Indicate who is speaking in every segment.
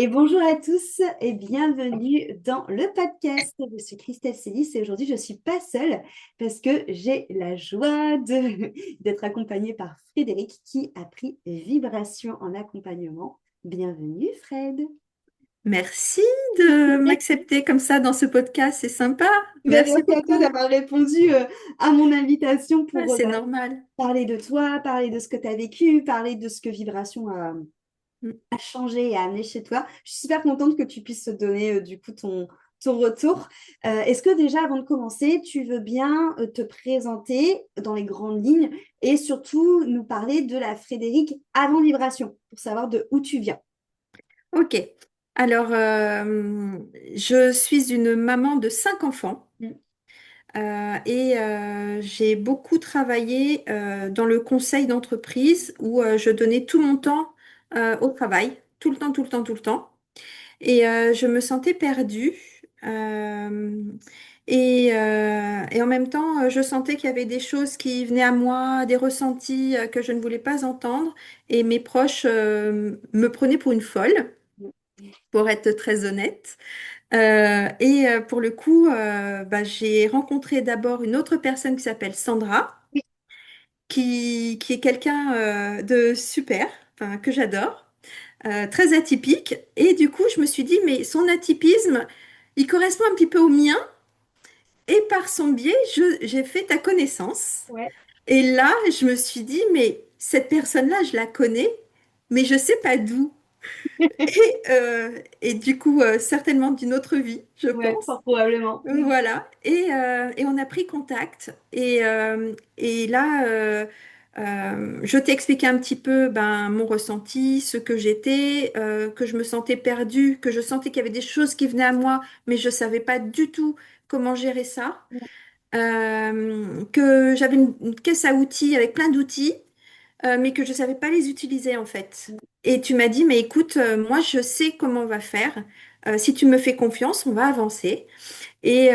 Speaker 1: Et bonjour à tous et bienvenue dans le podcast. Je suis Christelle Célis et aujourd'hui je ne suis pas seule parce que j'ai la joie d'être accompagnée par Frédéric qui a pris Vibration en accompagnement. Bienvenue Fred.
Speaker 2: Merci de m'accepter comme ça dans ce podcast, c'est sympa.
Speaker 1: Ben,
Speaker 2: Merci
Speaker 1: merci à toi
Speaker 2: beaucoup.
Speaker 1: d'avoir répondu à mon invitation
Speaker 2: Ah,
Speaker 1: pour
Speaker 2: c'est normal.
Speaker 1: parler de toi, parler de ce que tu as vécu, parler de ce que Vibration
Speaker 2: Mm.
Speaker 1: a changé et a amené chez toi. Je suis super contente que tu puisses donner du coup ton retour. Est-ce que déjà, avant de commencer, tu veux bien te présenter dans les grandes lignes et surtout nous parler de la Frédérique avant Vibration pour savoir de où tu viens?
Speaker 2: Ok. Alors, je suis une maman de 5 enfants
Speaker 1: Mm.
Speaker 2: et j'ai beaucoup travaillé dans le conseil d'entreprise où je donnais tout mon temps au travail, tout le temps, tout le temps, tout le temps. Et je me sentais perdue. euh, et en même temps, je sentais qu'il y avait des choses qui venaient à moi, des ressentis que je ne voulais pas entendre. Et mes proches me prenaient pour une folle, pour être très honnête. Et pour le coup, bah, j'ai rencontré d'abord une autre personne qui s'appelle Sandra,
Speaker 1: Oui,
Speaker 2: qui est quelqu'un de super, enfin, que j'adore, très atypique. Et du coup, je me suis dit, mais son atypisme, il correspond un petit peu au mien. Et par son biais, j'ai fait ta connaissance.
Speaker 1: ouais.
Speaker 2: Et là, je me suis dit, mais cette personne-là, je la connais, mais je sais pas d'où. Et du coup, certainement d'une autre vie, je
Speaker 1: Ouais,
Speaker 2: pense.
Speaker 1: fort probablement.
Speaker 2: Voilà, et on a pris contact. Et là, je t'ai expliqué un petit peu ben, mon ressenti, ce que j'étais, que je me sentais perdue, que je sentais qu'il y avait des choses qui venaient à moi, mais je ne savais pas du tout comment gérer ça. Que j'avais une caisse à outils avec plein d'outils, mais que je ne savais pas les utiliser en fait. Et tu m'as dit, mais écoute, moi je sais comment on va faire. Si tu me fais confiance, on va avancer. Et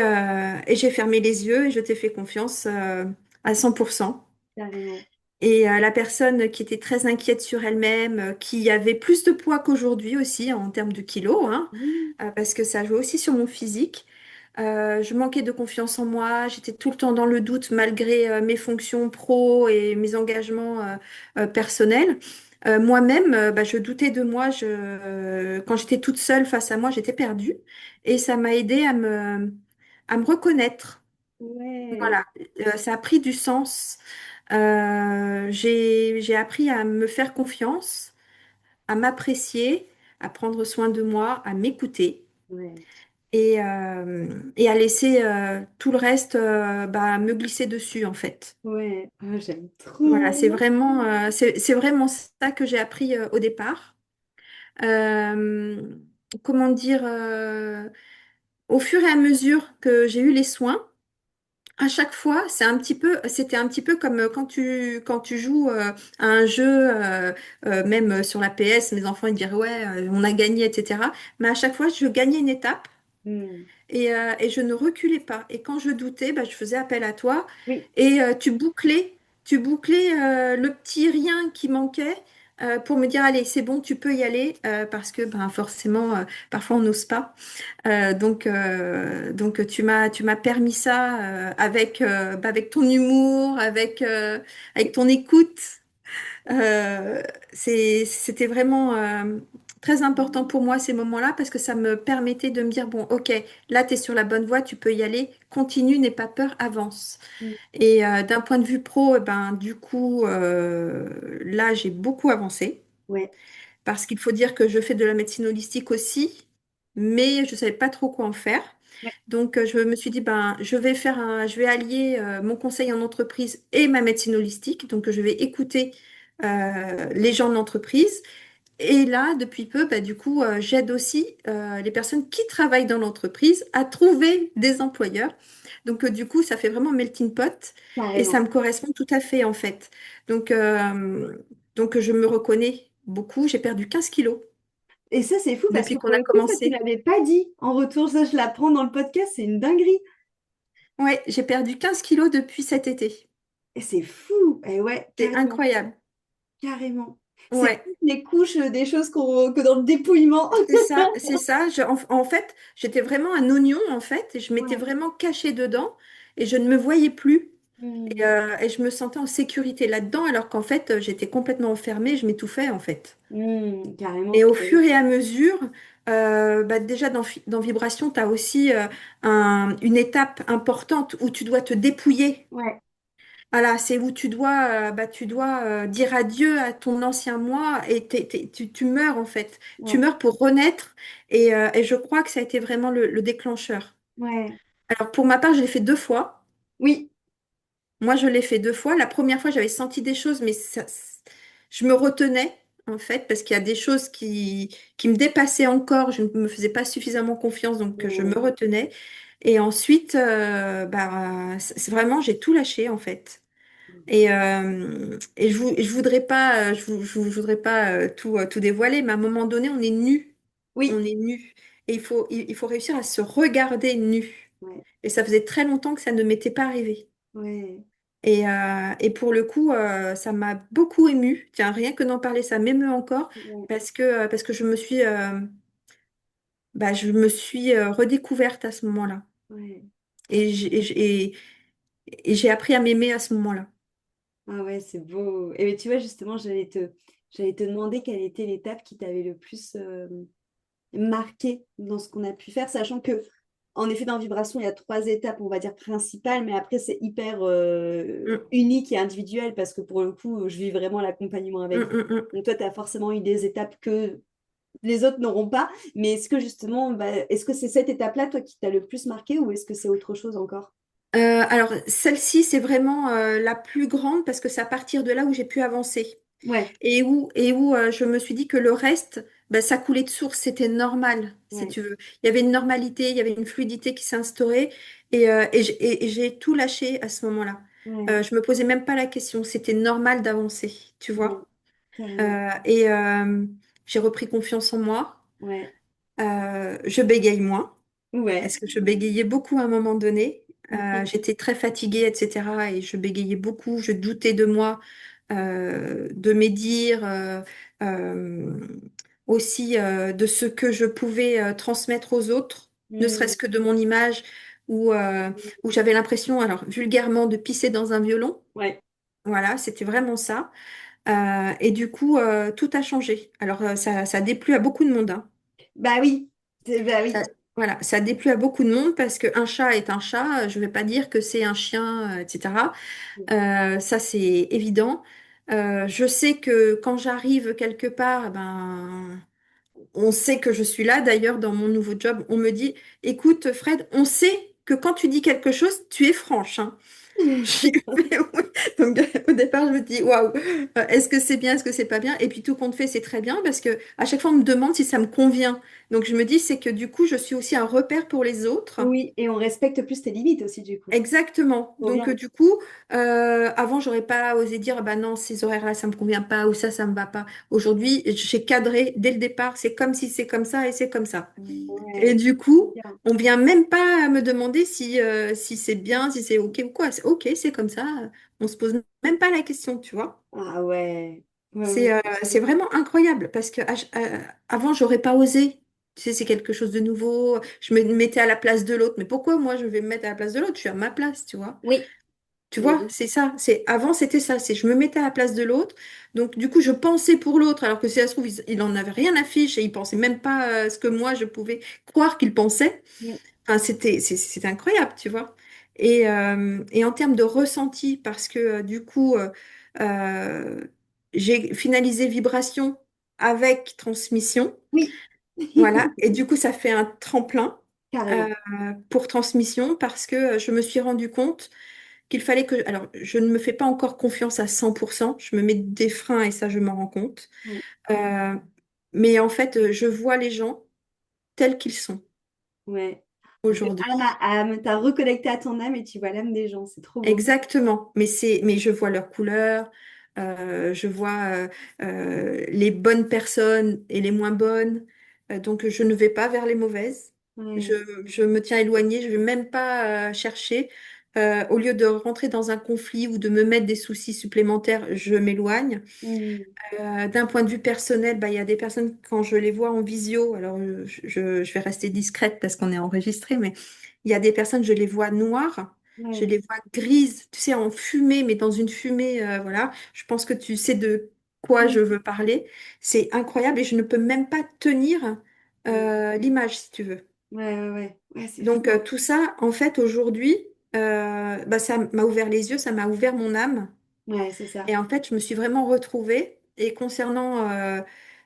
Speaker 2: j'ai fermé les yeux et je t'ai fait confiance à 100%.
Speaker 1: Carrément.
Speaker 2: Et la personne qui était très inquiète sur elle-même, qui avait plus de poids qu'aujourd'hui aussi en termes de kilos, hein,
Speaker 1: Oui.
Speaker 2: parce que ça jouait aussi sur mon physique. Je manquais de confiance en moi, j'étais tout le temps dans le doute malgré mes fonctions pro et mes engagements personnels. Moi-même, bah, je doutais de moi. Quand j'étais toute seule face à moi, j'étais perdue. Et ça m'a aidé à me reconnaître.
Speaker 1: Ouais.
Speaker 2: Voilà, ça a pris du sens. J'ai appris à me faire confiance, à m'apprécier, à prendre soin de moi, à m'écouter
Speaker 1: Ouais.
Speaker 2: et à laisser tout le reste bah, me glisser dessus en fait.
Speaker 1: Ouais. Ah, j'aime
Speaker 2: Voilà,
Speaker 1: trop.
Speaker 2: c'est vraiment ça que j'ai appris au départ. Euh, comment dire, au fur et à mesure que j'ai eu les soins, à chaque fois, c'était un petit peu comme quand tu joues à un jeu, même sur la PS, mes enfants ils diraient ouais, on a gagné, etc. Mais à chaque fois, je gagnais une étape
Speaker 1: Mm.
Speaker 2: et je ne reculais pas. Et quand je doutais, bah, je faisais appel à toi
Speaker 1: Oui.
Speaker 2: et tu bouclais le petit rien qui manquait pour me dire allez, c'est bon, tu peux y aller parce que ben, forcément, parfois on n'ose pas. Donc tu m'as permis ça avec ton humour, avec ton écoute. C'était vraiment très important pour moi ces moments-là parce que ça me permettait de me dire, bon, ok, là, tu es sur la bonne voie, tu peux y aller, continue, n'aie pas peur, avance.
Speaker 1: Mm.
Speaker 2: Et d'un point de vue pro, eh ben, du coup, là, j'ai beaucoup avancé.
Speaker 1: Ouais.
Speaker 2: Parce qu'il faut dire que je fais de la médecine holistique aussi, mais je ne savais pas trop quoi en faire.
Speaker 1: Ouais.
Speaker 2: Donc, je me suis dit, ben, je vais allier mon conseil en entreprise et ma médecine holistique. Donc, je vais écouter les gens de l'entreprise. Et là, depuis peu, bah, du coup, j'aide aussi les personnes qui travaillent dans l'entreprise à trouver des employeurs. Donc, du coup, ça fait vraiment melting pot et ça
Speaker 1: Carrément.
Speaker 2: me correspond tout à fait, en fait. Donc, euh, donc je me reconnais beaucoup. J'ai perdu 15 kilos
Speaker 1: Et ça, c'est fou parce que
Speaker 2: depuis qu'on
Speaker 1: pour
Speaker 2: a
Speaker 1: le coup, ça, tu
Speaker 2: commencé.
Speaker 1: l'avais pas dit en retour. Ça, je l'apprends dans le podcast. C'est une dinguerie.
Speaker 2: Ouais, j'ai perdu 15 kilos depuis cet été.
Speaker 1: Et c'est fou. Et ouais,
Speaker 2: C'est
Speaker 1: carrément.
Speaker 2: incroyable.
Speaker 1: Carrément. C'est
Speaker 2: Ouais.
Speaker 1: toutes les couches des choses que dans le dépouillement.
Speaker 2: C'est ça, c'est ça. En fait, j'étais vraiment un oignon, en fait, et je m'étais
Speaker 1: Ouais.
Speaker 2: vraiment cachée dedans, et je ne me voyais plus.
Speaker 1: Hmm.
Speaker 2: Et je me sentais en sécurité là-dedans, alors qu'en fait, j'étais complètement enfermée, je m'étouffais, en fait.
Speaker 1: Carrément.
Speaker 2: Et au fur et à mesure, bah, déjà dans Vibration, tu as aussi une étape importante où tu dois te dépouiller.
Speaker 1: Ouais,
Speaker 2: Voilà, c'est où tu dois dire adieu à ton ancien moi et tu meurs en fait. Tu
Speaker 1: ouais,
Speaker 2: meurs pour renaître et je crois que ça a été vraiment le déclencheur.
Speaker 1: ouais.
Speaker 2: Alors pour ma part, je l'ai fait 2 fois.
Speaker 1: Oui,
Speaker 2: Moi, je l'ai fait 2 fois. La première fois, j'avais senti des choses, mais je me retenais en fait parce qu'il y a des choses qui me dépassaient encore. Je ne me faisais pas suffisamment confiance, donc je me
Speaker 1: hmm,
Speaker 2: retenais. Et ensuite, bah, c'est vraiment, j'ai tout lâché en fait. Et je voudrais pas, je voudrais pas tout dévoiler, mais à un moment donné, on est nu. On
Speaker 1: oui,
Speaker 2: est nu. Et il faut réussir à se regarder nu.
Speaker 1: ouais,
Speaker 2: Et ça faisait très longtemps que ça ne m'était pas arrivé.
Speaker 1: ouais,
Speaker 2: Et pour le coup, ça m'a beaucoup émue. Tiens, rien que d'en parler, ça m'émeut encore
Speaker 1: ouais,
Speaker 2: parce que je me suis redécouverte à ce moment-là.
Speaker 1: ouais.
Speaker 2: Et et j'ai appris à m'aimer à ce moment-là.
Speaker 1: Ah ouais, c'est beau. Et mais tu vois, justement, j'allais te demander quelle était l'étape qui t'avait le plus marqué dans ce qu'on a pu faire, sachant que, en effet, dans Vibration, il y a trois étapes, on va dire, principales, mais après, c'est hyper
Speaker 2: Mm,
Speaker 1: unique et individuel parce que pour le coup, je vis vraiment l'accompagnement
Speaker 2: mm,
Speaker 1: avec vous.
Speaker 2: mm, mm.
Speaker 1: Donc toi, tu as forcément eu des étapes que les autres n'auront pas, mais est-ce que justement, bah, est-ce que c'est cette étape-là, toi, qui t'a le plus marqué ou est-ce que c'est autre chose encore?
Speaker 2: Alors, celle-ci, c'est vraiment la plus grande parce que c'est à partir de là où j'ai pu avancer.
Speaker 1: Ouais,
Speaker 2: Et où je me suis dit que le reste, ben, ça coulait de source, c'était normal, si
Speaker 1: ouais,
Speaker 2: tu veux. Il y avait une normalité, il y avait une fluidité qui s'est instaurée et j'ai tout lâché à ce moment-là.
Speaker 1: ouais,
Speaker 2: Je me posais même pas la question, c'était normal d'avancer, tu
Speaker 1: ouais,
Speaker 2: vois.
Speaker 1: carrément.
Speaker 2: Et j'ai repris confiance en moi.
Speaker 1: Ouais,
Speaker 2: Je bégaye moins.
Speaker 1: ouais.
Speaker 2: Est-ce que je bégayais beaucoup à un moment donné? J'étais très fatiguée, etc. Et je bégayais beaucoup, je doutais de moi, de mes dires, euh, aussi de ce que je pouvais transmettre aux autres, ne
Speaker 1: Hmm.
Speaker 2: serait-ce que de mon image, où j'avais l'impression, alors vulgairement, de pisser dans un violon.
Speaker 1: Ouais.
Speaker 2: Voilà, c'était vraiment ça. Et du coup, tout a changé. Alors, ça a déplu à beaucoup de monde, hein.
Speaker 1: Bah oui, bah
Speaker 2: Ça,
Speaker 1: oui.
Speaker 2: voilà, ça déplut à beaucoup de monde parce qu'un chat est un chat. Je ne vais pas dire que c'est un chien, etc. Ça, c'est évident. Je sais que quand j'arrive quelque part, ben, on sait que je suis là. D'ailleurs, dans mon nouveau job, on me dit, écoute, Fred, on sait que quand tu dis quelque chose, tu es franche, hein. J'ai fait oui. Donc au départ, je me dis waouh, est-ce que c'est bien, est-ce que c'est pas bien? Et puis tout compte fait, c'est très bien parce que à chaque fois, on me demande si ça me convient. Donc je me dis, c'est que du coup, je suis aussi un repère pour les autres.
Speaker 1: Oui, et on respecte plus tes limites aussi, du coup.
Speaker 2: Exactement.
Speaker 1: Trop
Speaker 2: Donc
Speaker 1: bien.
Speaker 2: du coup, avant, j'aurais pas osé dire, bah non, ces horaires-là, ça me convient pas ou ça me va pas. Aujourd'hui, j'ai cadré dès le départ. C'est comme si c'est comme ça et c'est comme ça. Et
Speaker 1: Ouais,
Speaker 2: du
Speaker 1: trop
Speaker 2: coup,
Speaker 1: bien.
Speaker 2: on vient même pas me demander si c'est bien, si c'est OK ou quoi. C'est OK, c'est comme ça. On se pose même pas la question, tu vois.
Speaker 1: Ah ouais. Ouais, ouais, c'est trop
Speaker 2: C'est
Speaker 1: bien.
Speaker 2: vraiment incroyable parce que avant, j'aurais pas osé. Tu sais, c'est quelque chose de nouveau. Je me mettais à la place de l'autre. Mais pourquoi moi, je vais me mettre à la place de l'autre? Je suis à ma place, tu vois.
Speaker 1: Oui.
Speaker 2: Tu
Speaker 1: Mais
Speaker 2: vois,
Speaker 1: oui.
Speaker 2: c'est ça. Avant, c'était ça. C'est je me mettais à la place de l'autre. Donc, du coup, je pensais pour l'autre, alors que si ça se trouve, il en avait rien à fiche et il pensait même pas ce que moi, je pouvais croire qu'il pensait.
Speaker 1: Mm.
Speaker 2: Enfin, c'était incroyable, tu vois. Et en termes de ressenti, parce que du coup, euh, j'ai finalisé Vibration avec Transmission.
Speaker 1: Oui.
Speaker 2: Voilà. Et du coup, ça fait un tremplin euh,
Speaker 1: Carrément.
Speaker 2: pour Transmission parce que je me suis rendu compte qu'il fallait que... Alors, je ne me fais pas encore confiance à 100%. Je me mets des freins et ça, je m'en rends compte.
Speaker 1: Ouais.
Speaker 2: Euh, mais en fait, je vois les gens tels qu'ils sont
Speaker 1: Ouais. De âme
Speaker 2: aujourd'hui.
Speaker 1: à âme, t'as reconnecté à ton âme et tu vois l'âme des gens. C'est trop beau.
Speaker 2: Exactement, mais je vois leurs couleurs, je vois les bonnes personnes et les moins bonnes. Donc je ne vais pas vers les mauvaises. Je,
Speaker 1: Ouais.
Speaker 2: je me tiens éloignée, je vais même pas chercher. Au lieu de rentrer dans un conflit ou de me mettre des soucis supplémentaires, je m'éloigne.
Speaker 1: Mm.
Speaker 2: D'un point de vue personnel, bah, il y a des personnes, quand je les vois en visio, alors je vais rester discrète parce qu'on est enregistré, mais il y a des personnes, je les vois noires, je
Speaker 1: Ouais.
Speaker 2: les vois grises, tu sais, en fumée, mais dans une fumée, voilà. Je pense que tu sais de quoi je
Speaker 1: Mm.
Speaker 2: veux parler. C'est incroyable et je ne peux même pas tenir l'image, si tu veux.
Speaker 1: Ouais, ouais, ouais. Ouais, c'est fou,
Speaker 2: Donc
Speaker 1: hein.
Speaker 2: tout ça, en fait, aujourd'hui, bah, ça m'a ouvert les yeux, ça m'a ouvert mon âme.
Speaker 1: Ouais, c'est ça.
Speaker 2: Et en fait, je me suis vraiment retrouvée. Et concernant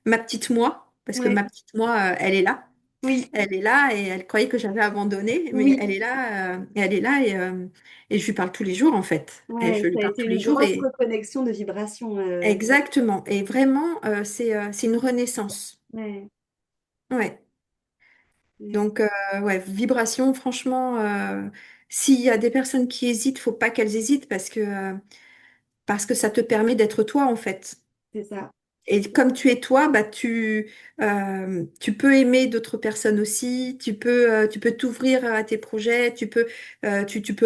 Speaker 2: ma petite moi, parce que ma
Speaker 1: Ouais.
Speaker 2: petite moi, elle est là.
Speaker 1: Oui,
Speaker 2: Elle est là et elle croyait que j'avais abandonné, mais
Speaker 1: oui.
Speaker 2: elle est là, et elle est là et je lui parle tous les jours en fait. Et je
Speaker 1: Ouais,
Speaker 2: lui
Speaker 1: ça a
Speaker 2: parle
Speaker 1: été
Speaker 2: tous les
Speaker 1: une
Speaker 2: jours
Speaker 1: grosse
Speaker 2: et
Speaker 1: reconnexion de vibrations.
Speaker 2: exactement. Et vraiment, c'est une renaissance.
Speaker 1: Ouais.
Speaker 2: Ouais.
Speaker 1: Ouais.
Speaker 2: Donc, ouais, vibration, franchement, s'il y a des personnes qui hésitent, faut pas qu'elles hésitent parce que ça te permet d'être toi en fait.
Speaker 1: C'est ça.
Speaker 2: Et comme tu es toi, bah tu peux aimer d'autres personnes aussi, tu peux t'ouvrir à tes projets, tu peux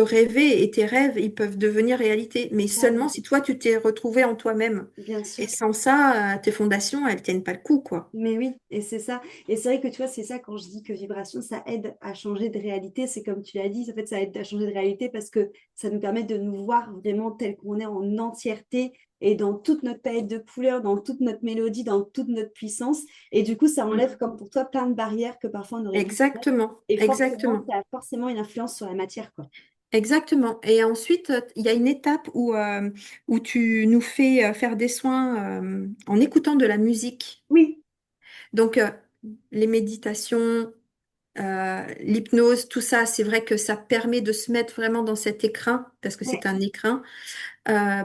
Speaker 2: rêver et tes rêves, ils peuvent devenir réalité. Mais
Speaker 1: Ah
Speaker 2: seulement
Speaker 1: oui,
Speaker 2: si toi, tu t'es retrouvé en toi-même.
Speaker 1: bien
Speaker 2: Et
Speaker 1: sûr.
Speaker 2: sans ça, tes fondations, elles tiennent pas le coup, quoi.
Speaker 1: Mais oui, et c'est ça. Et c'est vrai que tu vois, c'est ça quand je dis que vibration, ça aide à changer de réalité. C'est comme tu l'as dit, en fait, ça aide à changer de réalité parce que ça nous permet de nous voir vraiment tel qu'on est en entièreté et dans toute notre palette de couleurs, dans toute notre mélodie, dans toute notre puissance. Et du coup, ça enlève,
Speaker 2: Mm.
Speaker 1: comme pour toi, plein de barrières que parfois on aurait pu se mettre.
Speaker 2: Exactement,
Speaker 1: Et forcément,
Speaker 2: exactement.
Speaker 1: ça a forcément une influence sur la matière, quoi.
Speaker 2: Exactement. Et ensuite, il y a une étape où tu nous fais faire des soins en écoutant de la musique.
Speaker 1: Oui.
Speaker 2: Donc, les méditations, l'hypnose, tout ça, c'est vrai que ça permet de se mettre vraiment dans cet écrin, parce que c'est
Speaker 1: Ouais.
Speaker 2: un écrin,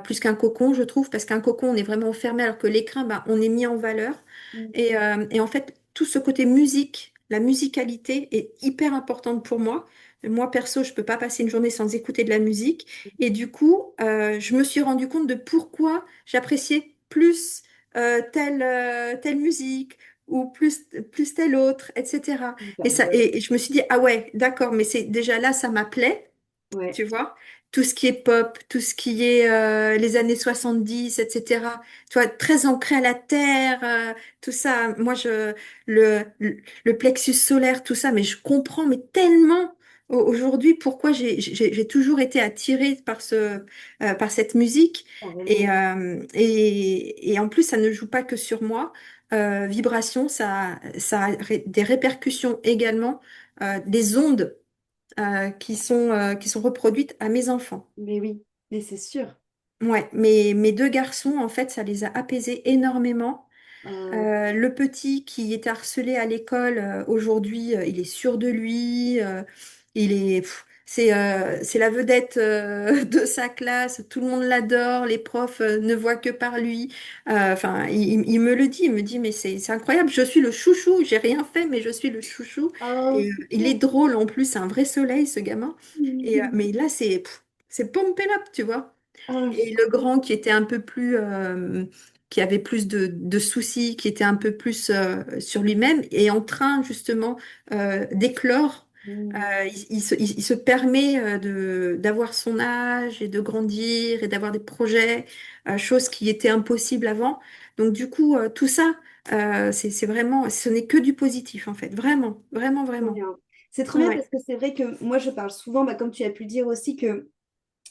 Speaker 2: plus qu'un cocon, je trouve, parce qu'un cocon, on est vraiment enfermé, alors que l'écrin, ben, on est mis en valeur.
Speaker 1: Mm.
Speaker 2: Et en fait, tout ce côté musique, la musicalité est hyper importante pour moi. Moi, perso, je peux pas passer une journée sans écouter de la musique. Et du coup, je me suis rendu compte de pourquoi j'appréciais plus telle musique ou plus telle autre, etc.
Speaker 1: J'adore.
Speaker 2: Et je me suis dit, ah ouais, d'accord, mais c'est déjà là, ça m'appelait,
Speaker 1: Ouais.
Speaker 2: tu vois, tout ce qui est pop, tout ce qui est les années 70, etc. Tu vois, très ancré à la terre, tout ça. Moi, le plexus solaire, tout ça, mais je comprends, mais tellement aujourd'hui pourquoi j'ai toujours été attirée par cette musique.
Speaker 1: Carrément.
Speaker 2: Et en plus, ça ne joue pas que sur moi. Vibration, ça a des répercussions également, des ondes qui sont reproduites à mes enfants.
Speaker 1: Mais oui, mais c'est sûr.
Speaker 2: Ouais, mes deux garçons, en fait, ça les a apaisés énormément. Le petit qui était harcelé à l'école, aujourd'hui, il est sûr de lui. C'est la vedette de sa classe. Tout le monde l'adore. Les profs ne voient que par lui. Enfin, il me le dit. Il me dit, mais c'est incroyable. Je suis le chouchou. J'ai rien fait, mais je suis le chouchou.
Speaker 1: Oh,
Speaker 2: Et il est
Speaker 1: super.
Speaker 2: drôle en plus. C'est un vrai soleil, ce gamin. Mais là, c'est pump it up, tu vois.
Speaker 1: Oh, je suis
Speaker 2: Et le
Speaker 1: trop
Speaker 2: grand qui était un peu plus, qui avait plus de soucis, qui était un peu plus sur lui-même, est en train justement d'éclore.
Speaker 1: contente.
Speaker 2: Il se permet d'avoir son âge et de grandir et d'avoir des projets, chose qui était impossible avant. Donc du coup, tout ça, c'est vraiment, ce n'est que du positif en fait, vraiment, vraiment,
Speaker 1: Trop
Speaker 2: vraiment.
Speaker 1: bien. C'est trop bien parce
Speaker 2: Ouais,
Speaker 1: que c'est vrai que moi, je parle souvent, bah, comme tu as pu le dire aussi, que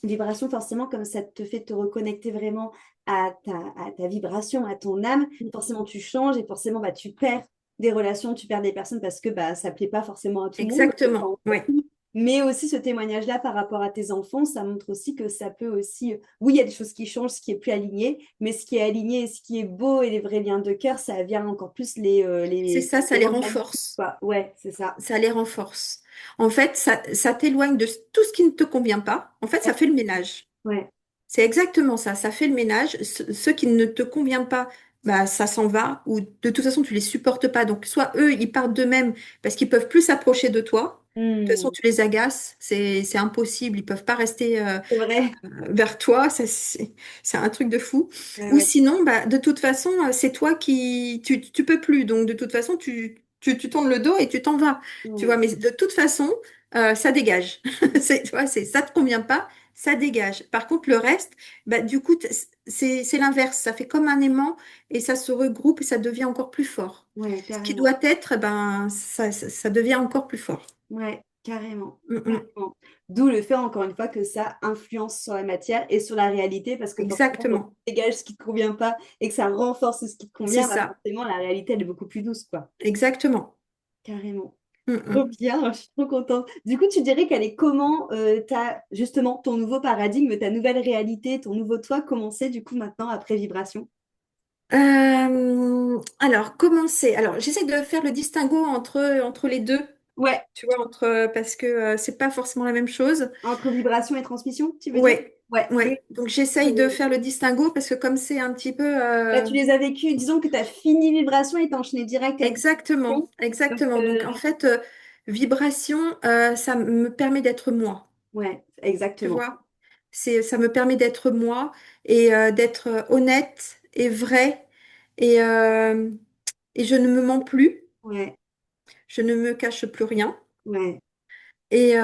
Speaker 1: vibration, forcément, comme ça te fait te reconnecter vraiment à ta vibration, à ton âme, forcément, tu changes et forcément, bah, tu perds des relations, tu perds des personnes parce que bah, ça ne plaît pas forcément à tout le monde.
Speaker 2: exactement. Ouais.
Speaker 1: Mais aussi ce témoignage-là par rapport à tes enfants, ça montre aussi que ça peut aussi, oui, il y a des choses qui changent, ce qui est plus aligné, mais ce qui est aligné et ce qui est beau et les vrais liens de cœur, ça vient encore plus
Speaker 2: C'est ça, ça
Speaker 1: les
Speaker 2: les
Speaker 1: rendre magnifiques,
Speaker 2: renforce.
Speaker 1: quoi. Ouais, c'est ça.
Speaker 2: Ça les renforce. En fait, ça t'éloigne de tout ce qui ne te convient pas. En fait, ça
Speaker 1: Ouais,
Speaker 2: fait le ménage.
Speaker 1: ouais.
Speaker 2: C'est exactement ça. Ça fait le ménage. Ce qui ne te convient pas, bah, ça s'en va. Ou de toute façon, tu les supportes pas. Donc, soit eux, ils partent d'eux-mêmes parce qu'ils peuvent plus s'approcher de toi. De toute façon,
Speaker 1: Hmm,
Speaker 2: tu les agaces. C'est impossible. Ils peuvent pas rester
Speaker 1: c'est vrai.
Speaker 2: vers toi. C'est un truc de fou.
Speaker 1: Ouais,
Speaker 2: Ou
Speaker 1: ouais.
Speaker 2: sinon, bah, de toute façon, c'est toi tu peux plus. Donc, de toute façon, tu tournes le dos et tu t'en vas. Tu vois,
Speaker 1: Hmm.
Speaker 2: mais de toute façon, ça dégage. Tu vois, ça te convient pas, ça dégage. Par contre, le reste, bah, du coup, c'est l'inverse. Ça fait comme un aimant et ça se regroupe et ça devient encore plus fort.
Speaker 1: Ouais,
Speaker 2: Ce qui
Speaker 1: carrément.
Speaker 2: doit être, ben, ça devient encore plus fort.
Speaker 1: Ouais, carrément.
Speaker 2: Mm, mm.
Speaker 1: Carrément. D'où le fait, encore une fois, que ça influence sur la matière et sur la réalité, parce que forcément, quand
Speaker 2: Exactement.
Speaker 1: tu dégages ce qui ne te convient pas et que ça renforce ce qui te
Speaker 2: C'est
Speaker 1: convient, bah
Speaker 2: ça.
Speaker 1: forcément, la réalité, elle est beaucoup plus douce, quoi.
Speaker 2: Exactement.
Speaker 1: Carrément.
Speaker 2: Mm,
Speaker 1: Trop
Speaker 2: mm.
Speaker 1: bien, je suis trop contente. Du coup, tu dirais qu'elle est comment justement ton nouveau paradigme, ta nouvelle réalité, ton nouveau toi commencer du coup maintenant après vibration?
Speaker 2: Alors, commencer. Alors, j'essaie de faire le distinguo entre les deux,
Speaker 1: Ouais,
Speaker 2: tu vois, parce que c'est pas forcément la même chose.
Speaker 1: entre vibration et transmission, tu veux dire?
Speaker 2: Ouais,
Speaker 1: Ouais, oui.
Speaker 2: ouais. Donc, j'essaye de faire le distinguo parce que comme c'est un petit peu...
Speaker 1: Là, tu les as vécus, disons que tu as fini vibration et t'as enchaîné direct avec
Speaker 2: exactement,
Speaker 1: transmission. Donc,
Speaker 2: exactement. Donc, en fait, vibration, ça me permet d'être moi,
Speaker 1: ouais,
Speaker 2: tu
Speaker 1: exactement.
Speaker 2: vois. Ça me permet d'être moi et d'être honnête et vrai et, euh, et je ne me mens plus.
Speaker 1: Ouais,
Speaker 2: Je ne me cache plus rien.
Speaker 1: ouais.
Speaker 2: Et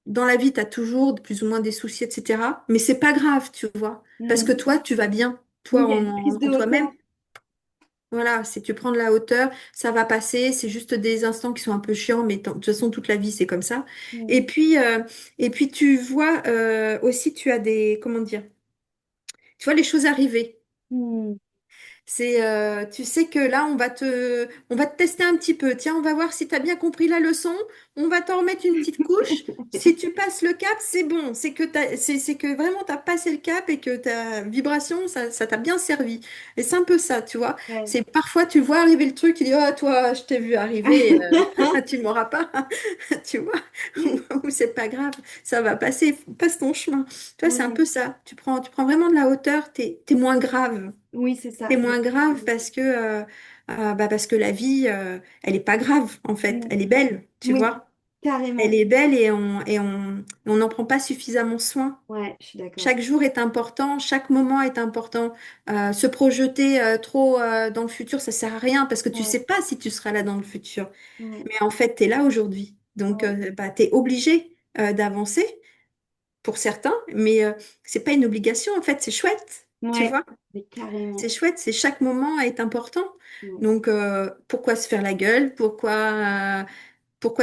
Speaker 2: dans la vie, tu as toujours plus ou moins des soucis, etc. Mais c'est pas grave, tu vois. Parce que
Speaker 1: Hmm.
Speaker 2: toi, tu vas bien,
Speaker 1: Oui,
Speaker 2: toi
Speaker 1: il y a une prise de
Speaker 2: en toi-même.
Speaker 1: hauteur.
Speaker 2: Voilà, si tu prends de la hauteur, ça va passer. C'est juste des instants qui sont un peu chiants, mais de toute façon, toute la vie, c'est comme ça.
Speaker 1: Hmm.
Speaker 2: Et puis, euh, et puis tu vois aussi, tu as des, comment dire, tu vois les choses arriver.
Speaker 1: Hmm.
Speaker 2: Tu sais que là, on va te tester un petit peu. Tiens, on va voir si tu as bien compris la leçon. On va t'en remettre une petite couche. Si tu passes le cap, c'est bon. C'est que vraiment, tu as passé le cap et que ta vibration, ça t'a bien servi. Et c'est un peu ça, tu vois.
Speaker 1: Ouais.
Speaker 2: C'est parfois, tu vois arriver le truc, tu dis, oh, toi, je t'ai vu arriver, tu m'auras pas, tu vois. Ou c'est pas grave, ça va passer, passe ton chemin. Tu vois, c'est un
Speaker 1: Ouais.
Speaker 2: peu ça. Tu prends vraiment de la hauteur, t'es moins grave.
Speaker 1: Oui, c'est ça.
Speaker 2: C'est moins grave parce que la vie, elle est pas grave en fait.
Speaker 1: Hmm.
Speaker 2: Elle est belle, tu
Speaker 1: Oui,
Speaker 2: vois. Elle
Speaker 1: carrément.
Speaker 2: est belle on n'en prend pas suffisamment soin.
Speaker 1: Ouais, je suis d'accord.
Speaker 2: Chaque jour est important, chaque moment est important. Se projeter trop dans le futur, ça sert à rien parce que tu
Speaker 1: Ouais,
Speaker 2: sais pas si tu seras là dans le futur.
Speaker 1: ouais,
Speaker 2: Mais en fait, tu es là aujourd'hui. Donc,
Speaker 1: ouais,
Speaker 2: bah, tu es obligé d'avancer pour certains, mais c'est pas une obligation en fait, c'est chouette, tu
Speaker 1: ouais,
Speaker 2: vois.
Speaker 1: mais
Speaker 2: C'est
Speaker 1: carrément.
Speaker 2: chouette, c'est chaque moment est important.
Speaker 1: Ouais,
Speaker 2: Donc, pourquoi se faire la gueule? Pourquoi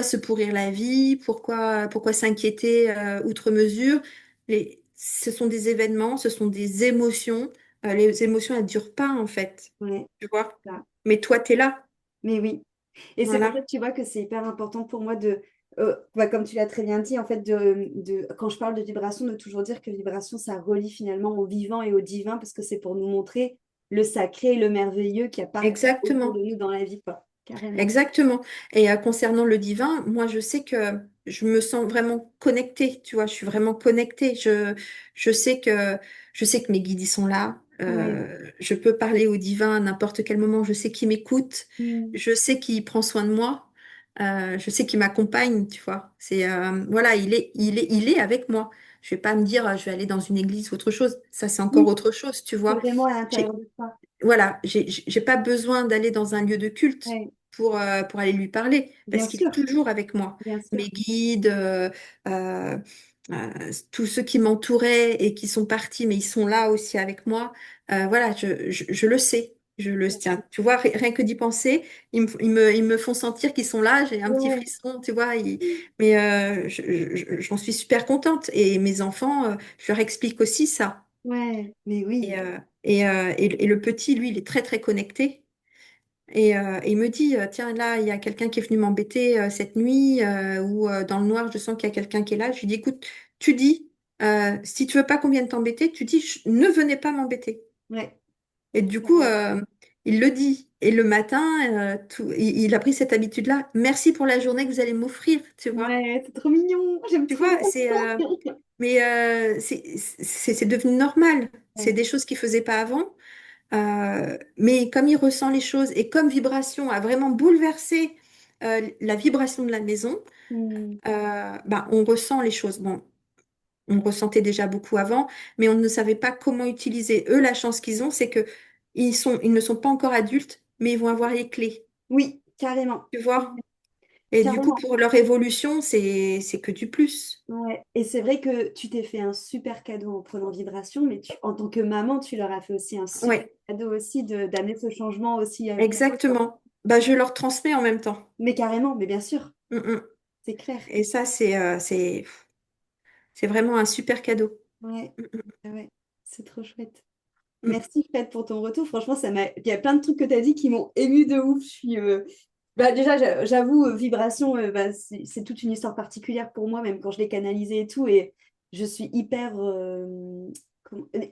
Speaker 2: se pourrir la vie? Pourquoi s'inquiéter outre mesure? Ce sont des événements, ce sont des émotions. Les émotions, elles ne durent pas, en fait.
Speaker 1: ouais,
Speaker 2: Tu vois?
Speaker 1: ça.
Speaker 2: Mais toi, tu es là.
Speaker 1: Mais oui. Et c'est pour ça
Speaker 2: Voilà.
Speaker 1: que tu vois que c'est hyper important pour moi comme tu l'as très bien dit, en fait, quand je parle de vibration, de toujours dire que vibration, ça relie finalement au vivant et au divin, parce que c'est pour nous montrer le sacré et le merveilleux qu'il y a partout autour de
Speaker 2: Exactement.
Speaker 1: nous dans la vie, quoi. Carrément.
Speaker 2: Exactement. Et concernant le divin, moi, je sais que je me sens vraiment connectée, tu vois, je suis vraiment connectée. Je sais je sais que mes guides, ils sont là.
Speaker 1: Ouais.
Speaker 2: Je peux parler au divin à n'importe quel moment. Je sais qu'il m'écoute.
Speaker 1: Mm.
Speaker 2: Je sais qu'il prend soin de moi. Je sais qu'il m'accompagne, tu vois. Voilà, il est avec moi. Je vais pas me dire, je vais aller dans une église ou autre chose. Ça, c'est encore
Speaker 1: Oui,
Speaker 2: autre chose, tu
Speaker 1: c'est
Speaker 2: vois.
Speaker 1: vraiment à l'intérieur de toi.
Speaker 2: Voilà, j'ai pas besoin d'aller dans un lieu de culte
Speaker 1: Ouais.
Speaker 2: pour aller lui parler,
Speaker 1: Bien
Speaker 2: parce qu'il est
Speaker 1: sûr,
Speaker 2: toujours avec moi.
Speaker 1: bien sûr.
Speaker 2: Mes guides, euh, tous ceux qui m'entouraient et qui sont partis, mais ils sont là aussi avec moi. Voilà, je le sais. Je le tiens. Tu vois, rien que d'y penser, ils me font sentir qu'ils sont là. J'ai un petit
Speaker 1: Ouais.
Speaker 2: frisson, tu vois. Mais j'en suis super contente. Et mes enfants, je leur explique aussi ça.
Speaker 1: Ouais, mais oui.
Speaker 2: Et le petit, lui, il est très, très connecté. Et il me dit, tiens, là, il y a quelqu'un qui est venu m'embêter cette nuit, ou dans le noir, je sens qu'il y a quelqu'un qui est là. Je lui dis, écoute, tu dis, si tu veux pas qu'on vienne t'embêter, tu dis, ne venez pas m'embêter.
Speaker 1: Ouais.
Speaker 2: Et du coup,
Speaker 1: Carrément.
Speaker 2: il le dit. Et le matin, il a pris cette habitude-là. Merci pour la journée que vous allez m'offrir, tu vois.
Speaker 1: Ouais, c'est trop mignon. J'aime
Speaker 2: Tu
Speaker 1: trop.
Speaker 2: vois, mais c'est devenu normal. C'est
Speaker 1: Ouais.
Speaker 2: des choses qu'il faisait pas avant. Mais comme il ressent les choses et comme vibration a vraiment bouleversé la vibration de la maison,
Speaker 1: Mm.
Speaker 2: ben, on ressent les choses. Bon, on ressentait déjà beaucoup avant, mais on ne savait pas comment utiliser. Eux, la chance qu'ils ont, c'est que ils ne sont pas encore adultes, mais ils vont avoir les clés.
Speaker 1: Oui, carrément.
Speaker 2: Tu vois? Et du coup,
Speaker 1: Carrément.
Speaker 2: pour leur évolution, c'est que du plus.
Speaker 1: Ouais. Et c'est vrai que tu t'es fait un super cadeau en prenant Vibration, mais en tant que maman, tu leur as fait aussi un super
Speaker 2: Ouais,
Speaker 1: cadeau aussi d'amener ce changement aussi pour eux, quoi.
Speaker 2: exactement. Bah, je leur transmets en même temps.
Speaker 1: Mais carrément, mais bien sûr,
Speaker 2: Mm, mm.
Speaker 1: c'est clair.
Speaker 2: Et ça, c'est vraiment un super cadeau.
Speaker 1: Ouais,
Speaker 2: Mm, mm,
Speaker 1: ouais, c'est trop chouette.
Speaker 2: mm.
Speaker 1: Merci Fred pour ton retour. Franchement, il y a plein de trucs que tu as dit qui m'ont ému de ouf. Bah, déjà, j'avoue, Vibration, bah, c'est toute une histoire particulière pour moi, même quand je l'ai canalisé et tout. Et je suis hyper.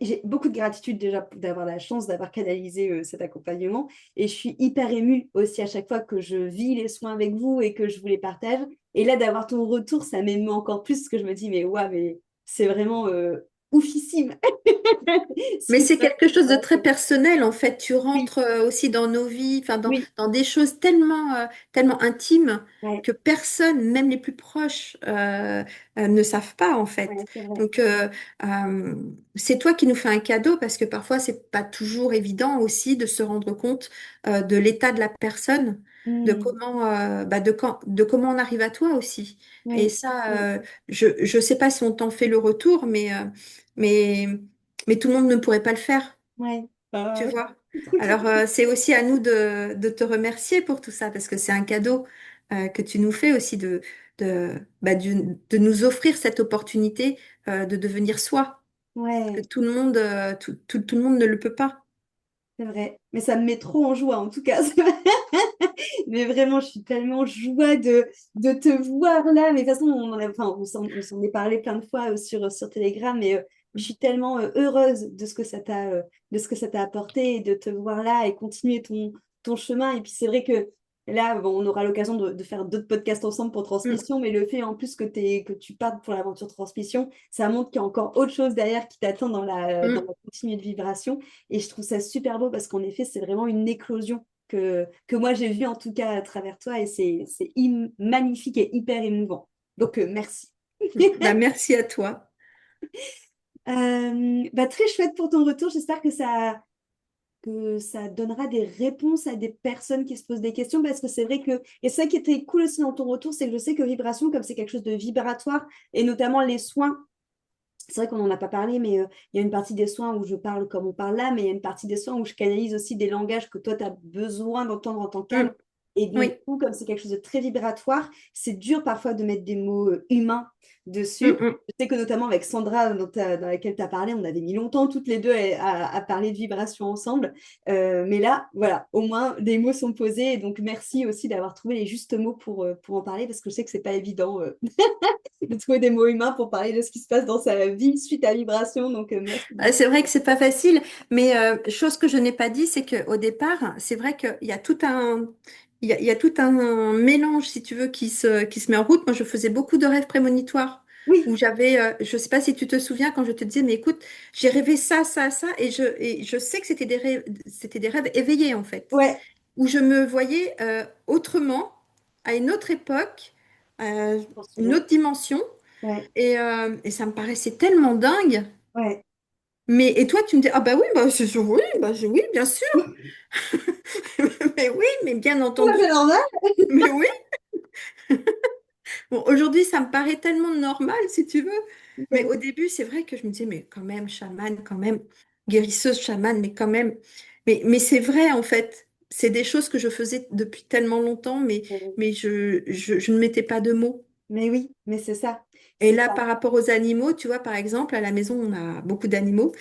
Speaker 1: J'ai beaucoup de gratitude déjà d'avoir la chance d'avoir canalisé cet accompagnement. Et je suis hyper émue aussi à chaque fois que je vis les soins avec vous et que je vous les partage. Et là, d'avoir ton retour, ça m'émeut encore plus parce que je me dis, mais ouais, mais c'est vraiment oufissime. Ce
Speaker 2: Mais
Speaker 1: qui se
Speaker 2: c'est
Speaker 1: passe.
Speaker 2: quelque chose de très personnel, en fait. Tu
Speaker 1: Oui,
Speaker 2: rentres aussi dans nos vies, enfin,
Speaker 1: oui,
Speaker 2: dans des choses tellement intimes
Speaker 1: ouais,
Speaker 2: que personne, même les plus proches, ne savent pas, en
Speaker 1: ouais,
Speaker 2: fait.
Speaker 1: c'est vrai.
Speaker 2: Donc, euh, c'est toi qui nous fais un cadeau parce que parfois, c'est pas toujours évident aussi de se rendre compte de l'état de la personne, de
Speaker 1: Hmm,
Speaker 2: de comment on arrive à toi aussi. Et
Speaker 1: oui,
Speaker 2: ça,
Speaker 1: oui,
Speaker 2: je sais pas si on t'en fait le retour, mais mais tout le monde ne pourrait pas le faire,
Speaker 1: ouais.
Speaker 2: tu vois.
Speaker 1: C'est trop
Speaker 2: Alors,
Speaker 1: chouette.
Speaker 2: c'est aussi à nous de te remercier pour tout ça, parce que c'est un cadeau que tu nous fais aussi de nous offrir cette opportunité de devenir soi, que
Speaker 1: Ouais,
Speaker 2: tout le monde, tout le monde ne le peut pas.
Speaker 1: c'est vrai. Mais ça me met trop en joie, en tout cas. Mais vraiment, je suis tellement joie de te voir là. Mais de toute façon, enfin, on s'en est parlé plein de fois sur Telegram. Mais je suis tellement heureuse de ce que ça t'a apporté et de te voir là et continuer ton chemin. Et puis, c'est vrai que là, bon, on aura l'occasion de faire d'autres podcasts ensemble pour
Speaker 2: Mm,
Speaker 1: Transmission. Mais le fait en plus que tu partes pour l'aventure Transmission, ça montre qu'il y a encore autre chose derrière qui t'attend dans
Speaker 2: mm.
Speaker 1: la continuité de vibration. Et je trouve ça super beau parce qu'en effet, c'est vraiment une éclosion que moi j'ai vu en tout cas à travers toi et c'est magnifique et hyper émouvant. Donc merci.
Speaker 2: Bah, merci à toi.
Speaker 1: Bah, très chouette pour ton retour. J'espère que ça donnera des réponses à des personnes qui se posent des questions parce que c'est vrai que, et ça qui était cool aussi dans ton retour, c'est que je sais que vibration, comme c'est quelque chose de vibratoire et notamment les soins, c'est vrai qu'on n'en a pas parlé, mais il y a une partie des soins où je parle comme on parle là, mais il y a une partie des soins où je canalise aussi des langages que toi, tu as besoin d'entendre en tant qu'âme.
Speaker 2: Mm.
Speaker 1: Et donc, du
Speaker 2: Oui.
Speaker 1: coup, comme c'est quelque chose de très vibratoire, c'est dur parfois de mettre des mots humains
Speaker 2: Mm,
Speaker 1: dessus.
Speaker 2: mm.
Speaker 1: Je sais que notamment avec Sandra, dans laquelle tu as parlé, on avait mis longtemps toutes les deux à parler de vibration ensemble. Mais là, voilà, au moins, des mots sont posés. Et donc, merci aussi d'avoir trouvé les justes mots pour en parler, parce que je sais que c'est pas évident de trouver des mots humains pour parler de ce qui se passe dans sa vie suite à vibration. Donc, merci beaucoup.
Speaker 2: C'est vrai que c'est pas facile, mais chose que je n'ai pas dit, c'est qu'au départ, c'est vrai qu'il y a il y a tout un mélange, si tu veux, qui se met en route. Moi, je faisais beaucoup de rêves prémonitoires où
Speaker 1: Oui,
Speaker 2: je sais pas si tu te souviens quand je te disais, mais écoute, j'ai rêvé ça, et je sais que c'était des rêves éveillés en fait,
Speaker 1: ouais,
Speaker 2: où je me voyais autrement, à une autre époque, euh,
Speaker 1: je m'en
Speaker 2: une
Speaker 1: souviens.
Speaker 2: autre dimension,
Speaker 1: Ouais,
Speaker 2: et ça me paraissait tellement dingue.
Speaker 1: ouais.
Speaker 2: Mais et toi, tu me dis, ah bah oui, bah c'est sûr, oui, oui, bien sûr. Mais oui, mais bien
Speaker 1: Ouais,
Speaker 2: entendu.
Speaker 1: c'est normal.
Speaker 2: Mais oui. Bon, aujourd'hui, ça me paraît tellement normal, si tu veux. Mais
Speaker 1: Ouais,
Speaker 2: au début, c'est vrai que je me disais, mais quand même, chamane, quand même, guérisseuse chamane, mais quand même. Mais c'est vrai, en fait. C'est des choses que je faisais depuis tellement longtemps, mais je ne mettais pas de mots.
Speaker 1: mais oui, mais c'est ça.
Speaker 2: Et
Speaker 1: C'est
Speaker 2: là,
Speaker 1: ça.
Speaker 2: par rapport aux animaux, tu vois, par exemple, à la maison, on a beaucoup d'animaux.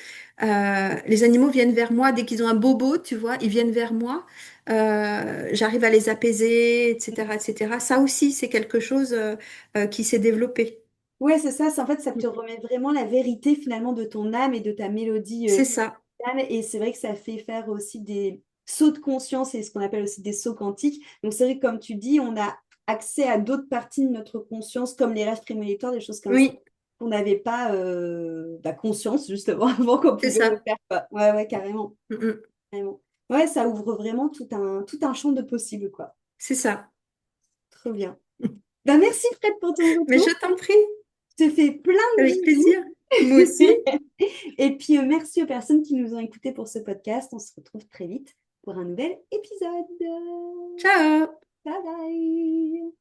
Speaker 2: Les animaux viennent vers moi dès qu'ils ont un bobo, tu vois, ils viennent vers moi. J'arrive à les apaiser, etc., etc. Ça aussi, c'est quelque chose qui s'est développé.
Speaker 1: Ouais, c'est ça. En fait, ça te remet vraiment la vérité finalement de ton âme et de ta mélodie
Speaker 2: C'est ça.
Speaker 1: d'âme. Et c'est vrai que ça fait faire aussi des sauts de conscience et ce qu'on appelle aussi des sauts quantiques. Donc, c'est vrai que comme tu dis, on a accès à d'autres parties de notre conscience, comme les rêves prémonitoires, des choses comme ça,
Speaker 2: Oui,
Speaker 1: qu'on n'avait pas conscience justement avant qu'on
Speaker 2: c'est
Speaker 1: pouvait le
Speaker 2: ça.
Speaker 1: faire, quoi. Ouais, ouais, carrément.
Speaker 2: Mm, mm.
Speaker 1: Carrément. Ouais, ça ouvre vraiment tout un champ de possibles, quoi.
Speaker 2: C'est ça.
Speaker 1: Trop bien. Bah, merci Fred pour ton
Speaker 2: Mais je
Speaker 1: retour.
Speaker 2: t'en prie,
Speaker 1: Je te fais plein de
Speaker 2: avec
Speaker 1: bisous.
Speaker 2: plaisir. Moi aussi.
Speaker 1: Et puis, merci aux personnes qui nous ont écoutés pour ce podcast. On se retrouve très vite pour un nouvel épisode.
Speaker 2: Ciao!
Speaker 1: Bye bye.